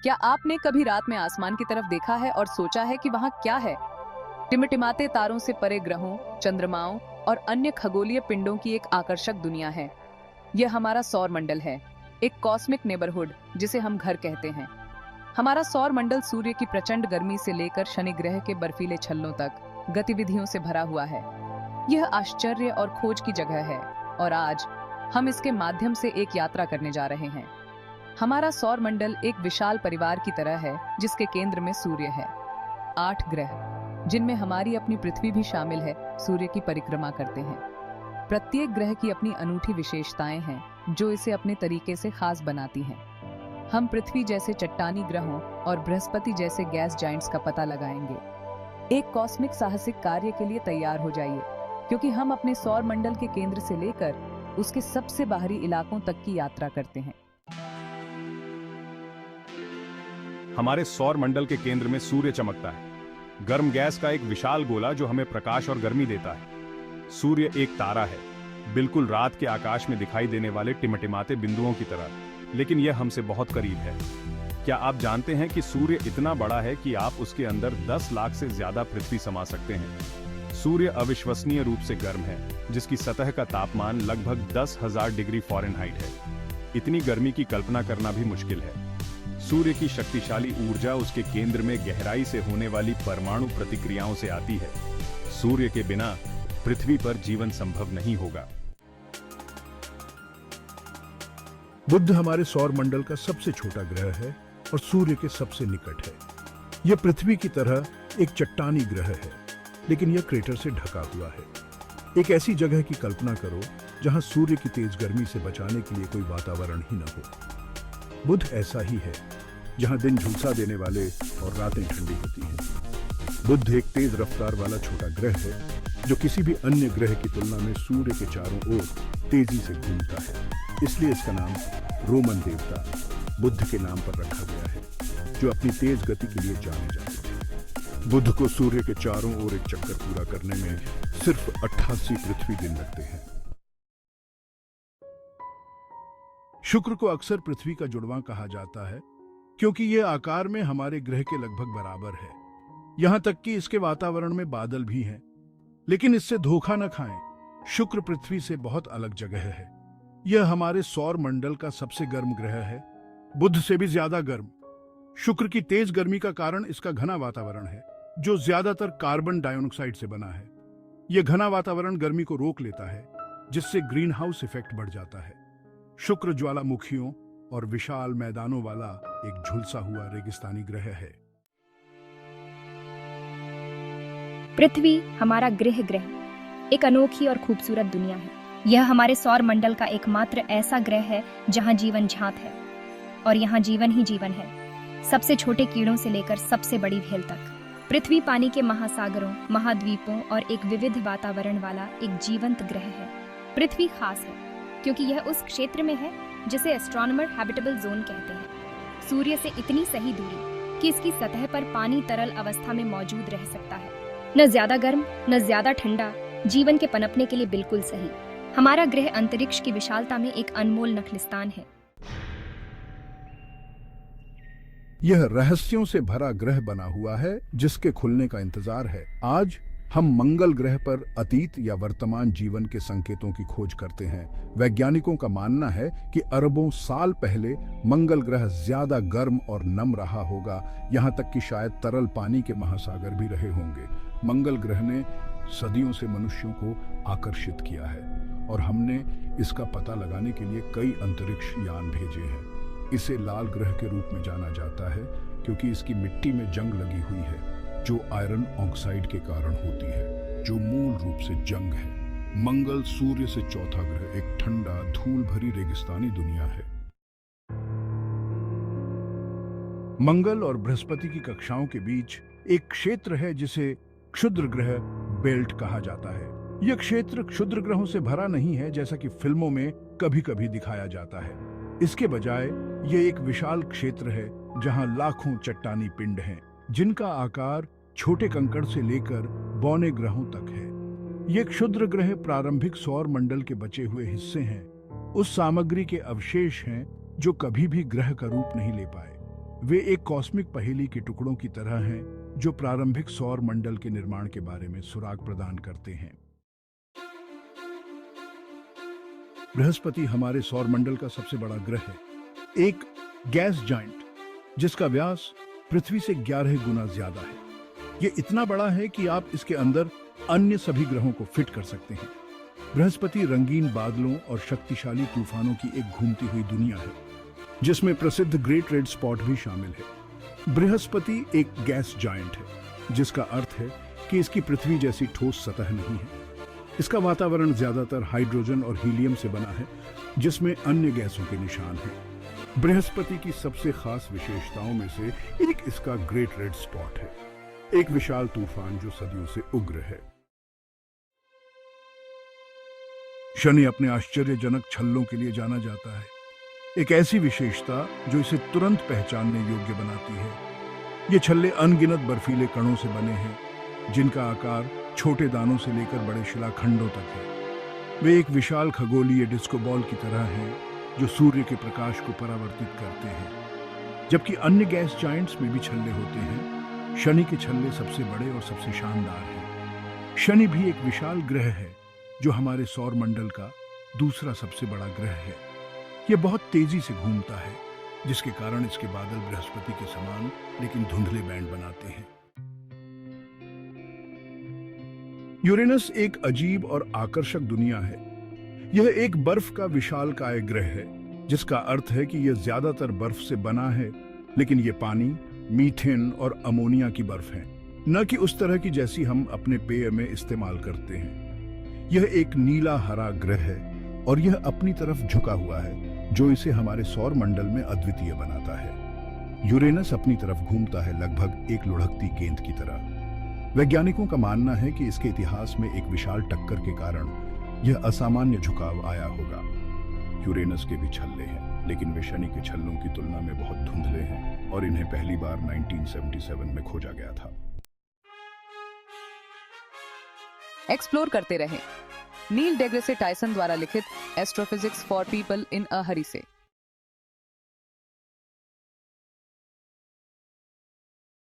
क्या आपने कभी रात में आसमान की तरफ देखा है और सोचा है कि वहां क्या है? टिमटिमाते तारों से परे ग्रहों, चंद्रमाओं और अन्य खगोलीय पिंडों की एक आकर्षक दुनिया है। यह हमारा सौर मंडल है, एक कॉस्मिक नेबरहुड जिसे हम घर कहते हैं। हमारा सौर मंडल सूर्य की प्रचंड गर्मी से लेकर शनि ग्रह के बर्फीले छल्लों तक गतिविधियों से भरा हुआ है। यह आश्चर्य और खोज की जगह है और आज हम इसके माध्यम से एक यात्रा करने जा रहे हैं। हमारा सौर मंडल एक विशाल परिवार की तरह है जिसके केंद्र में सूर्य है। 8 ग्रह, जिनमें हमारी अपनी पृथ्वी भी शामिल है, सूर्य की परिक्रमा करते हैं। प्रत्येक ग्रह की अपनी अनूठी विशेषताएं हैं जो इसे अपने तरीके से खास बनाती हैं। हम पृथ्वी जैसे चट्टानी ग्रहों और बृहस्पति जैसे गैस जाइंट्स का पता लगाएंगे। एक कॉस्मिक साहसिक कार्य के लिए तैयार हो जाइए, क्योंकि हम अपने सौर मंडल के केंद्र से लेकर उसके सबसे बाहरी इलाकों तक की यात्रा करते हैं। हमारे सौर मंडल के केंद्र में सूर्य चमकता है, गर्म गैस का एक विशाल गोला जो हमें प्रकाश और गर्मी देता है। सूर्य एक तारा है, बिल्कुल रात के आकाश में दिखाई देने वाले टिमटिमाते बिंदुओं की तरह, लेकिन यह हमसे बहुत करीब है। क्या आप जानते हैं कि सूर्य इतना बड़ा है कि आप उसके अंदर 10 लाख से ज्यादा पृथ्वी समा सकते हैं। सूर्य अविश्वसनीय रूप से गर्म है, जिसकी सतह का तापमान लगभग 10,000 डिग्री फ़ारेनहाइट है। इतनी गर्मी की कल्पना करना भी मुश्किल है। सूर्य की शक्तिशाली ऊर्जा उसके केंद्र में गहराई से होने वाली परमाणु प्रतिक्रियाओं से आती है। सूर्य के बिना पृथ्वी पर जीवन संभव नहीं होगा। बुध हमारे सौर मंडल का सबसे छोटा ग्रह है और सूर्य के सबसे निकट है। यह पृथ्वी की तरह एक चट्टानी ग्रह है, लेकिन यह क्रेटर से ढका हुआ है। एक ऐसी जगह की कल्पना करो जहां सूर्य की तेज गर्मी से बचाने के लिए कोई वातावरण ही न हो। बुध ऐसा ही है, जहां दिन झुलसा देने वाले और रातें ठंडी होती हैं। बुध एक तेज रफ्तार वाला छोटा ग्रह है जो किसी भी अन्य ग्रह की तुलना में सूर्य के चारों ओर तेजी से घूमता है। इसलिए इसका नाम रोमन देवता बुध के नाम पर रखा गया है, जो अपनी तेज गति के लिए जाने जाते थे। बुध को सूर्य के चारों ओर एक चक्कर पूरा करने में सिर्फ 88 पृथ्वी दिन लगते हैं। शुक्र को अक्सर पृथ्वी का जुड़वां कहा जाता है, क्योंकि यह आकार में हमारे ग्रह के लगभग बराबर है। यहां तक कि इसके वातावरण में बादल भी हैं। लेकिन इससे धोखा न खाएं, शुक्र पृथ्वी से बहुत अलग जगह है। यह हमारे सौर मंडल का सबसे गर्म ग्रह है, बुध से भी ज्यादा गर्म। शुक्र की तेज गर्मी का कारण इसका घना वातावरण है, जो ज्यादातर कार्बन डाइऑक्साइड से बना है। यह घना वातावरण गर्मी को रोक लेता है, जिससे ग्रीन हाउस इफेक्ट बढ़ जाता है। शुक्र ज्वालामुखियों और विशाल मैदानों वाला एक झुलसा हुआ रेगिस्तानी ग्रह है। पृथ्वी हमारा ग्रह एक अनोखी और खूबसूरत दुनिया है। यह हमारे सौर मंडल का एकमात्र ऐसा ग्रह है जहां जीवन झांत है, और यहाँ जीवन ही जीवन है, सबसे छोटे कीड़ों से लेकर सबसे बड़ी व्हेल तक। पृथ्वी पानी के महासागरों, महाद्वीपों और एक विविध वातावरण वाला एक जीवंत ग्रह है। पृथ्वी खास है क्योंकि यह उस क्षेत्र में है जिसे एस्ट्रोनॉमर हैबिटेबल जोन कहते हैं। सूर्य से इतनी सही दूरी कि इसकी सतह पर पानी तरल अवस्था में मौजूद रह सकता है। न ज्यादा गर्म न ज्यादा ठंडा, जीवन के पनपने के लिए बिल्कुल सही। हमारा ग्रह अंतरिक्ष की विशालता में एक अनमोल नखलिस्तान है। यह रहस्यों से भरा ग्रह बना हुआ है जिसके खुलने का इंतजार है। आज हम मंगल ग्रह पर अतीत या वर्तमान जीवन के संकेतों की खोज करते हैं। वैज्ञानिकों का मानना है कि अरबों साल पहले मंगल ग्रह ज्यादा गर्म और नम रहा होगा, यहाँ तक कि शायद तरल पानी के महासागर भी रहे होंगे। मंगल ग्रह ने सदियों से मनुष्यों को आकर्षित किया है और हमने इसका पता लगाने के लिए कई अंतरिक्ष यान भेजे हैं। इसे लाल ग्रह के रूप में जाना जाता है क्योंकि इसकी मिट्टी में जंग लगी हुई है, जो आयरन ऑक्साइड के कारण होती है, जो मूल रूप से जंग है। मंगल सूर्य से चौथा ग्रह एक ठंडा, धूल भरी रेगिस्तानी दुनिया है। मंगल और बृहस्पति की कक्षाओं के बीच एक क्षेत्र है जिसे क्षुद्र ग्रह बेल्ट कहा जाता है। यह क्षेत्र क्षुद्र ग्रहों से भरा नहीं है जैसा कि फिल्मों में कभी कभी दिखाया जाता है। इसके बजाय यह एक विशाल क्षेत्र है जहां लाखों चट्टानी पिंड हैं, जिनका आकार छोटे कंकड़ से लेकर बौने ग्रहों तक है। ये क्षुद्र ग्रह प्रारंभिक सौर मंडल के बचे हुए हिस्से हैं, उस सामग्री के अवशेष हैं जो कभी भी ग्रह का रूप नहीं ले पाए। वे एक कॉस्मिक पहेली के टुकड़ों की तरह हैं जो प्रारंभिक सौर मंडल के निर्माण के बारे में सुराग प्रदान करते हैं। बृहस्पति हमारे सौर मंडल का सबसे बड़ा ग्रह है, एक गैस जाइंट जिसका व्यास पृथ्वी से 11 गुना ज्यादा है। ये इतना बड़ा है कि आप इसके अंदर अन्य सभी ग्रहों को फिट कर सकते हैं। बृहस्पति रंगीन बादलों और शक्तिशाली तूफानों की एक घूमती हुई दुनिया है, जिसमें प्रसिद्ध ग्रेट रेड स्पॉट भी शामिल है। बृहस्पति एक गैस जायंट है, जिसका अर्थ है कि इसकी पृथ्वी जैसी ठोस सतह नहीं है। इसका वातावरण ज्यादातर हाइड्रोजन और हीलियम से बना है, जिसमें अन्य गैसों के निशान हैं। बृहस्पति की सबसे खास विशेषताओं में से एक इसका ग्रेट रेड स्पॉट है, एक विशाल तूफान जो सदियों से उग्र है। शनि अपने आश्चर्यजनक छल्लों के लिए जाना जाता है, एक ऐसी विशेषता जो इसे तुरंत पहचानने योग्य बनाती है। ये छल्ले अनगिनत बर्फीले कणों से बने हैं, जिनका आकार छोटे दानों से लेकर बड़े शिलाखंडों तक है। वे एक विशाल खगोलीय डिस्को बॉल की तरह हैं, जो सूर्य के प्रकाश को परावर्तित करते हैं। जबकि अन्य गैस जायंट्स में भी छल्ले होते हैं, शनि के छल्ले सबसे बड़े और सबसे शानदार हैं। शनि भी एक विशाल ग्रह है, जो हमारे सौर मंडल का दूसरा सबसे बड़ा ग्रह है। यह बहुत तेजी से घूमता है, जिसके कारण इसके बादल बृहस्पति के समान लेकिन धुंधले बैंड बनाते हैं। यूरेनस एक अजीब और आकर्षक दुनिया है। यह एक बर्फ का विशालकाय ग्रह है, जिसका अर्थ है कि यह ज्यादातर बर्फ से बना है, लेकिन यह पानी, मीथेन और अमोनिया की बर्फ है, न कि उस तरह की जैसी हम अपने पेय में इस्तेमाल करते हैं। यह एक नीला हरा ग्रह है और यह अपनी तरफ झुका हुआ है, जो इसे हमारे सौर मंडल में अद्वितीय बनाता है। यूरेनस अपनी तरफ घूमता है लगभग एक लुढ़कती गेंद की तरह। वैज्ञानिकों का मानना है कि इसके इतिहास में एक विशाल टक्कर के कारण यह असामान्य झुकाव आया होगा। यूरेनस के भी छल्ले हैं, लेकिन वे शनि के छल्लों की तुलना में बहुत धुंधले हैं और इन्हें पहली बार 1977 में खोजा गया था। एक्सप्लोर करते रहें। नील डेग्रेसे टायसन द्वारा लिखित एस्ट्रोफिजिक्स फॉर पीपल इन अ हरी से।